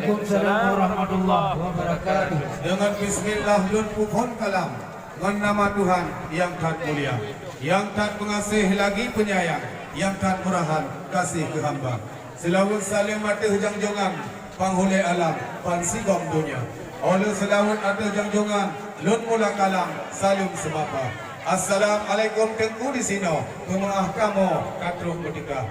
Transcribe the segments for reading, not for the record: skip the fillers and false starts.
Waalaikumsalam warahmatullahi wabarakatuh. Dengan bismillah lun pohon kalam dengan nama Tuhan yang tak mulia, yang tak pengasih lagi penyayang, yang tak murahan kasih ke hamba. Selawat salim mata jangjongan panghulai alam pansigom dunia. Oleh selawat ada jangjongan lun mula kalam salim sebapa. Assalamualaikum tengku di sini. Pemaah kamu katruh merdeka.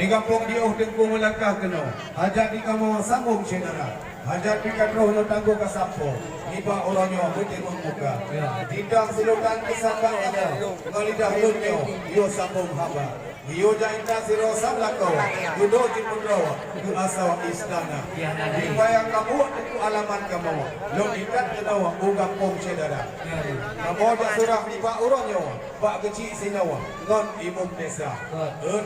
Di kampung diuh tengku melangkah kena. Hajat di kamu sambung saudara. Hajat di katruh lo tangguh kasampo. Iba orangnya bertengok muka. Tidak silukan kisahkan ada. Ngalidah lunyo yo sambung haba. Iyo jainta siro sablako. Yudo jipundro. Yu asaw istana. Di bayang kamu itu alaman kamu. Lo ikat kenawa ugap pom saudara. Kamu dah surah di Pak Uronyo, Pak kecil sinawa, ngon imum desa.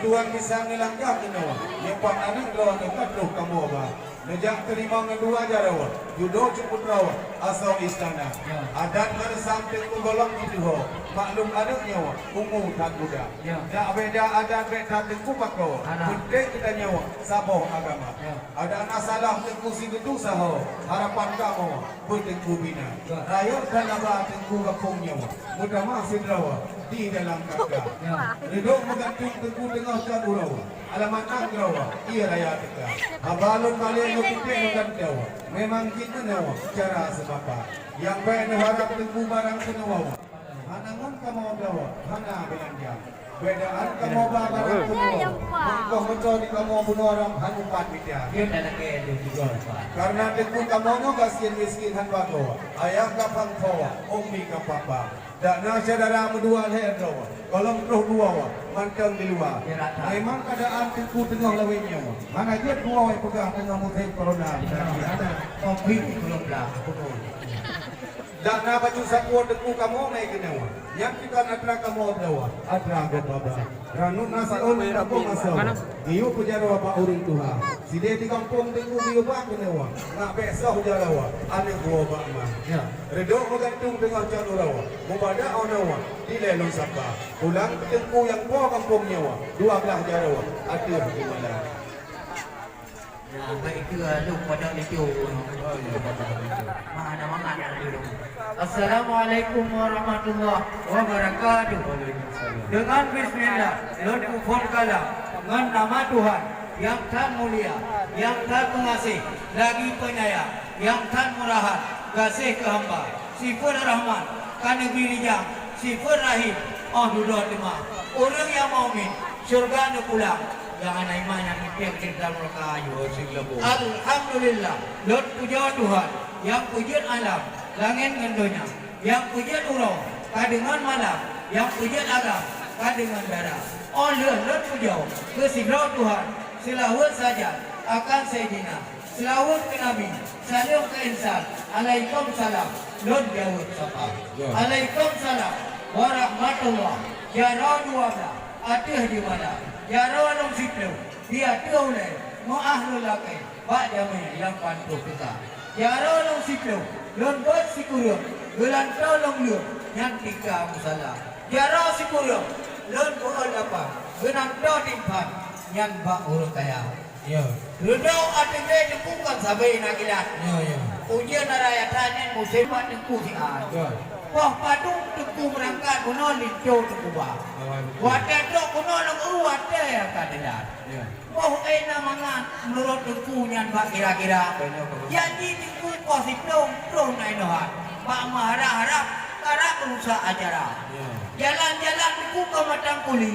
Tuan bisa ngelangkah sinawa. Yang Pak anak lawan dekat roh kamu apa? Nejak terima ngedua jarawa, judo ceput rawa, asal istana. Adat meresam tengku golong itu ho. Maklum anak nyawa, ungu tak muda. Tak beda adat beda tengku pakau. Penting kita nyawa, saboh agama. Ada anak salah tengku sigetu saho. Harapan kamu bertengku bina. Rakyat dan abah tengku kapung nyawa. Mudah masih rawa di dalam kakak. Redok menggantung tengku tengah kan urawa. Alamat nak rawa, ia raya teka. Abalun kalian nukupin nukan jawa. Memang kita nyawa cara sebapa. Yang baik harap tengku barang senawa. Hanangan kamu jawa, hana belanja. Bedaan kamu barang senawa. Mengkau mencari kamu bunuh orang hanupan bidya. Karena tengku kamu nukasian miskin hanbago. Ayah kapang kawa, umi kapapa. Tak nak saudara berdua leher rawa. Kalau terus dua mantang di luar. Memang keadaan tengku tengah lawainya. Mana dia dua pegang tengah musim corona. Ada topik belum dah. Tak nak baju sakuan tengku kamu naik ke nyawa. Yang kita nak kamu berdawa. Adra bapa. Ranut nasi on kampung asal. Iyo pujarawa Pak Uring Tuhan. Si dia di kampung tengku bio pak ke nyawa. Nak besok pujarawa. Ane gua pak mah. Redok menggantung dengan canurawa. Mubada onawa. Di lelong sapa. Pulang tengku yang gua kampung nyawa. 12 jarawa. Ada di mana. Baik ke lu pada itu. Mana dulu. Assalamualaikum warahmatullahi wabarakatuh. Dengan bismillah, Lord Kufur Kalam, dengan nama Tuhan yang tak mulia, yang tak pengasih, lagi penyayang, yang tak murahan, kasih ke hamba. Sifat Rahman, kan negeri Rijang, sifat Rahim, duduk lima. Orang yang mukmin, syurga nu pulang. Jangan iman yang impian kita mereka ayu. Alhamdulillah, Lord puja Tuhan, yang pujian alam, langit dengan yang pujian urau, kadengan malam, yang pujian alam, kadengan darah. Lord puja, kesiglau Tuhan, selawat saja akan Sayyidina, selawat ke Nabi, salam ke insan, alaikum salam, Lord jawab sapa. Alaikum salam, warahmatullah, jarah dua belah, atih di mana? Jarah long siplu, dia tulen, muahlul lakai, bak jamai yang pantu kita. Jarah long siplu, lon buat sikurung, gelan tolong lu, yang tiga musalah. Jarah sikurung, lon buat apa? Genang timpan, yang bak urut kaya. Ludau atingnya dibukan sampai nakilat. Ujian naraya tanya musim tengku sian. Wah padung tengku berangkat kuno lincau tengku bah. Wadah dok kuno lang wadah ya kandidat. Wah enak mangan menurut tengku nyan bak kira-kira. Jadi tengku posip dong naik nohat. Pak marah harap karena berusaha acara. Jalan-jalan tengku ke Matang Kuli.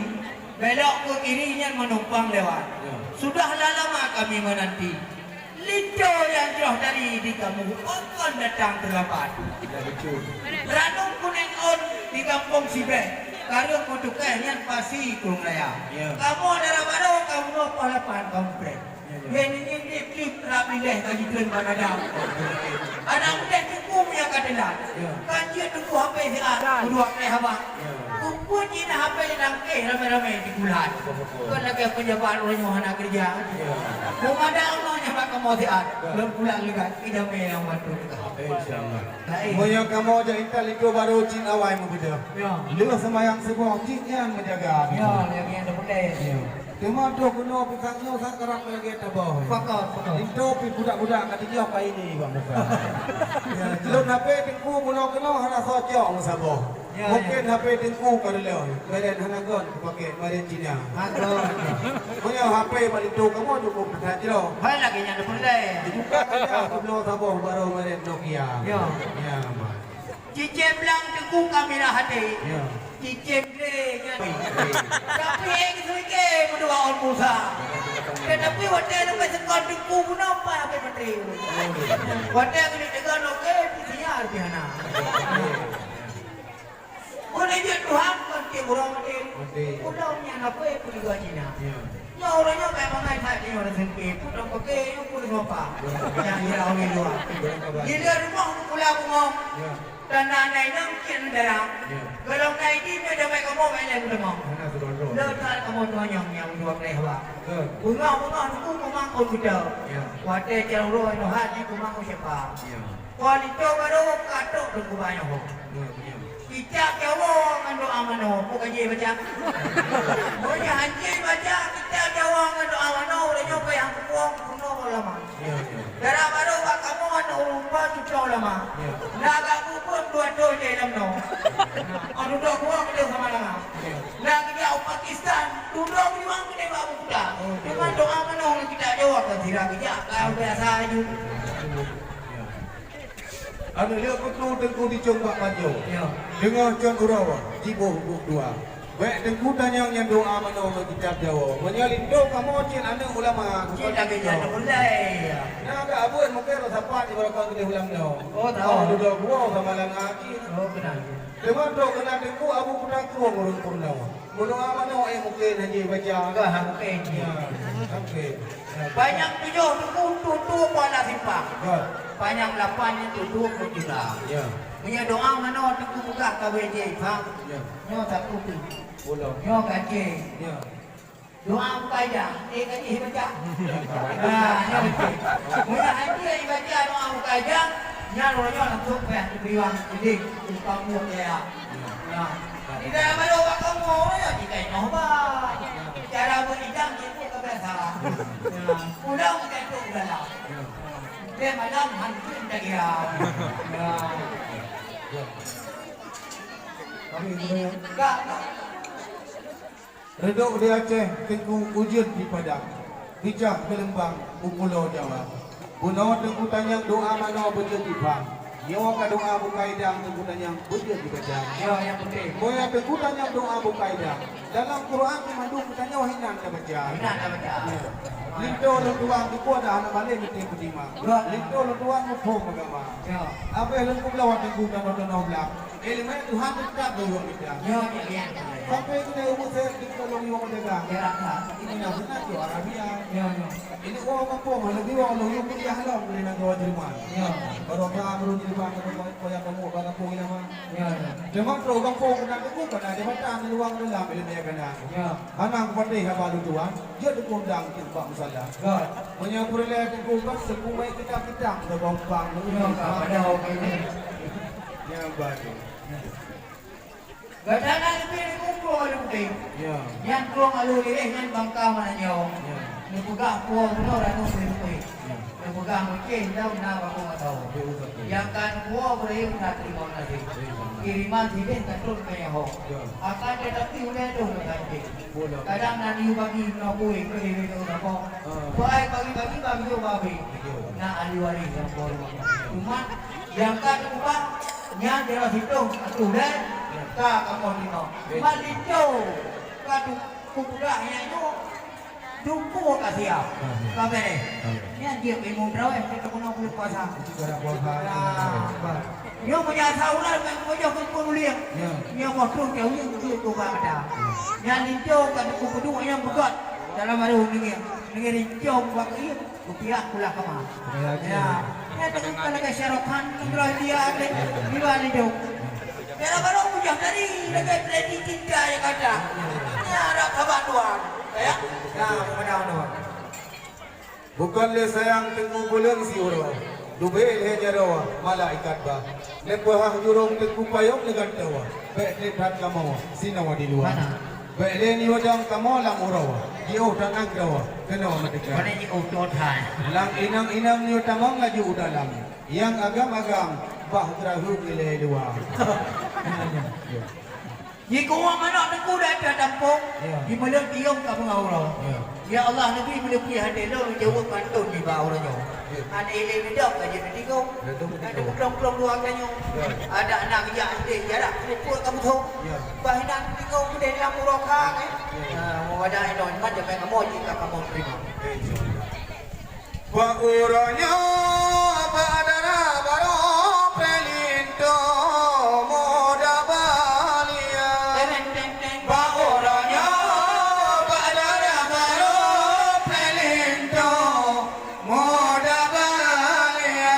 Belok ke kirinya menumpang lewat. Sudah lama kami menanti. Lincau yang jauh dari di kamu akan datang terlambat. Ranung kuning on di kampung Sibeh. Karung kutukai yang pasti kurung raya. Kamu darah baru kamu mau palapan komplek. Ini klip rapi leh kaji tuan panadam. Anak muda tunggu punya kadelan. Kaji tunggu HP si A. Kedua pleh apa? Kumpul Cina HP nangke ramai-ramai di bulan. Kau lagi penjabat orang yang nak kerja. Kumada Allah yang bakal mau si A. Belum pulang juga. Tidak yang bantu kita. InsyaAllah. Moyo kamu aja intel itu baru Cina awal mu betul. Lu semayang semua Cina yang menjaga. Yang ada putih. Tema tu kena pikangnya sekarang lagi tabah. Pakar. Itu pi budak-budak kat dia apa ini bang muka. Ya, jelun HP tengku mula kena hana sojok musabah. Mungkin HP tengku kalau beren hanagon pakai beren Cina. Agon. Punya HP balik tu kamu cukup saja. Hai lagi nya ada pandai. Juga aja belum sabah baru beren Nokia. Ya. Ya, Mak. Cicem lang tengku kamera hati. Ya. Cicem le nya. Tapi yang suike berdua on Musa. Tetapi waktu itu kan sekolah tengku pun apa apa menteri. Waktu itu dengan oke siar biana. Boleh je Tuhan kan ke orang mati. Udah nya apa pun juga Cina. Ya orangnya memang ai tak ni orang sempit. Pun pakai yang pun apa. Yang dia awal luar. Dia rumah pula bunga. Dan naik nang kin darah. Kalau naik ni dia dapat kamu main lagi rumah. Letak kamu tuan yang dua kali hawa. Bunga tu memang kau sudah. Waktu cara roh itu hati memang kau siapa. Kualiti baru katok tu banyak ho. Kita jawab dengan doa mano, bukan je baca. Punya anjing baca, kita jawab dengan doa mano, orang nyoba yang kuang kuno lama. Darah baru kamu anu rupa cuci lama. Naga kupun dua je dalam no. Anu dua kuang dia sama lama. Lagi dia Pakistan, duduk di mana kita bawa kita. Dengan doa mano kita jawab kan tidak kita. Kalau biasa aja. Anu dia kutu tengku dicoba maju. Dengar John Urawa, Jibo Hukuk 2. Baik tengku tanya yang doa mana orang kitab Jawa. Menyalin do kamu cin anak ulama. Kita kerja mulai. Nah, ada abun mungkin rasa apa di belakang kita ulang do. Oh, tahu. Duduk gua sama lang aki. Oh, benar. Dengar do kena tengku abu punak tu ngurun purnawa. Doa mana mungkin haji baca. Enggak mungkin. Okey. Banyak tujuh tutup pada simpang. Ya. Banyak 8 itu 20 juta. Ya. Punya doa mana tu buka KWJ faham? Ya. Nyo satu tu. Boleh. Nyo kaji. Ya. Doa buka aja. Kaji baca. Ah, nyo baca. Punya haji baca doa buka aja. Nyo langsung ke biwang jadi kamu ya. Ya. Tidak malu kamu ya jika nyoba. Cara berijang itu kebiasaan. Udah kita tu udah. Dia malam hancur dia. Kami ini Enggak. redok di Aceh, tengku ujian di Padang. Hijah ke Lembang, Pulau Jawa. Pulau tengku tanya doa mana betul di Bang. Nyawa ka doa bukaidang tengku tanya betul di Padang. Ya, yang penting. Boya tengku tanya doa bukaidang. Dalam Quran dimandu kutanya wahinan ka baca. Benar tak baca? Linto lo tuang di kuada anak balik ni tengku lima. Linto lo tuang ngepom agama. Ya. Apa yang ku belawat tengku dan nonton belak. Elemen Tuhan tetap doang kita. Ya, ya. Sampai kita umur saya ditolong yang mereka. Ya, rasa. Ini yang benar tu Arabia. Ya, ya. Ini orang kampung, lagi orang yang kuliah halam boleh nak gawa Jerman. Ya. Orang baru Jerman kau yang kamu orang kampung ini mah. Ya, ya. Jerman tu kampung kena tu kena dia batang di luar dalam bila dia kena. Ya. Anak kepada yang baru tuan, dia dikundang ke tempat musallah. Ya. Punya perleh tengku kan sekumai kita ke bangpang. Ya, pada orang ini. Yang baru. Gadana lebih dikumpul ada penting. Ya. Yang keluar aluri yang bangka mana jauh. Ya. Ni pegang puang benar anu boleh. Ni pegang mungkin dah nak aku tak tahu. Yang kan puang boleh nak terima nanti. Kiriman tidak terus kaya ho. Akan tetapi udah tu nanti. Kadang nanti bagi nak kue ke dia tu apa. Baik bagi tu babi. Nak aliwari yang boleh. Cuma yang kan ubah yang dia hitung atuh dah. Ka kamu dino. Malito. Ka tu kudanya itu jumpu kasih ya. Kabe. Ni dia memang draw kita kena boleh puasa. Cara puasa. Yo punya saulan kan punya kumpul liang. Yo motor jauh yang tu ada. Yang linjo kan kudu yang berat. Dalam baru ni. Ni linjo buat dia rupiah pula kama. Ya. Ya dengan kalau syarokan kalau dia ada di luar linjo. Kira baru punya dari lagi predi cinta yang ada. Ini ada kabar tuan. Ya. Nah, kepada tuan. Bukanlah sayang tengku bulan si uro. Dubel he jarawa malaikat ba. Lepoh jurong tengku payong dengan tawa. Baik lihat kamu sinawa di luar. Baik ni wadang kamu lam urawa. Jauh tanang kau. Kena mereka. Mana ni auto thai. Lang inang ni utamang laju dalam. Yang agam-agam bahterahu nilai luar. Jika orang mana nak kuda ada dampung, di mana diam tak mengawal. Ya Allah Nabi bila pergi hadir lo jawab pantun di bawah orangnya. Ada ele bedak aja nanti kau. Ada pulang-pulang dua kanyo. Ada anak dia hadir jarak pukul kamu tahu. Bahinan nanti kau kuda dalam muraka eh. Mau ada itu macam yang kamu jika kamu terima. Wa uranya badara baro pelinto moda balia. Wa uranya badara baro pelinto moda balia.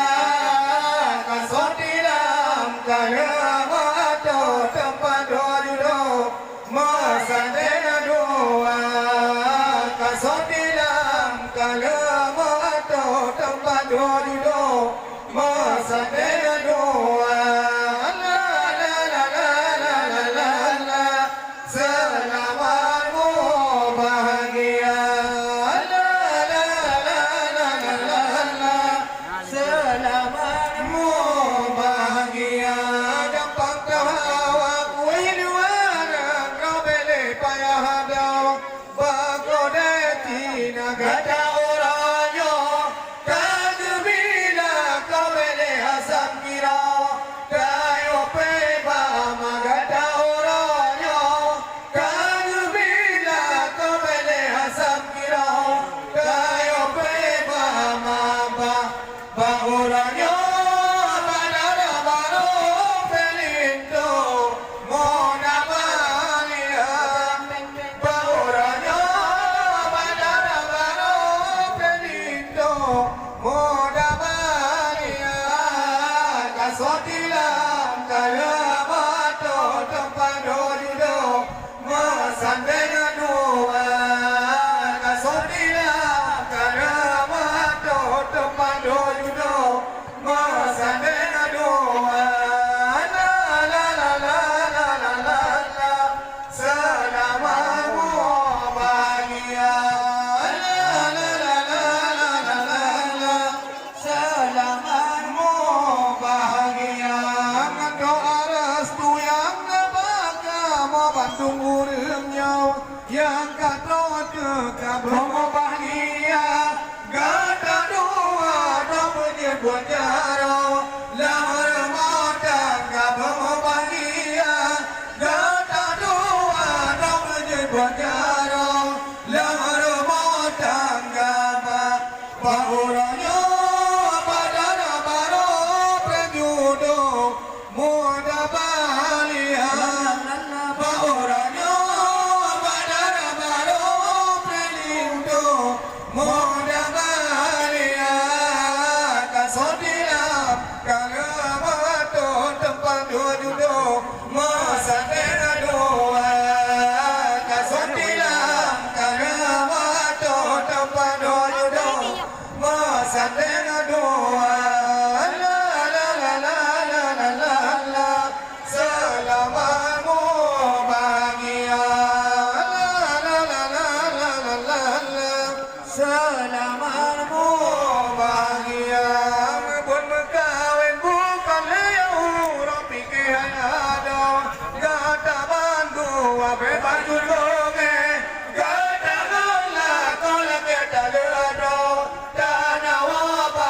Kasotilam kalamato tempat dojudo masandena doa. Kasotilam kalamato tempat dojudo masandena doa. La la la la la la la la. Selamatmu bahagia. La la la la la la la. Selamatmu bahagia. Dapat tahawa kuiluana kau beli payah hadau. Bagodeti nagada orangyo. Kagubila kau beli asam kira. Kayo peba magada orangyo. Kagubila kau beli asam kira. Kayo peba mamba ba orangyo. Badara baro pelinto mona balia. Ba orangyo badara baro pelinto moda balia. Kasotilam kalamato tempat dojudo masandena doa. Kasotilam kalamato tempat dojudo masandena doa. La la la la la la la la. Selamatmu bahagia. La la la la la la la la. Selamatmu bahagia. Doa restu yang baka mau bantu urang nyau. Yang katrot kabeh mau bahagia. Gada doa dong menyebut jaro. Lamar modang kabeh mau bahagia. Gada doa dong menyebut jaro. Lamar modang kabeh bahuranyo badara baro prejudo moda balia. Bahuranyo badara baro prelindo moda balia. Kasotilam kalamato tempat dojudo masandena doa. Kasotilam kalamato tempat dojudo masandena doa. La la la la la la la la. Selamatmu bahagia. La la la la la la la la. Selamatmu bahagia. Pun berkawin bukan leo pikiran ada. Gata bantu abe baju loge. Gata gola kola kita lado. Tanah wapa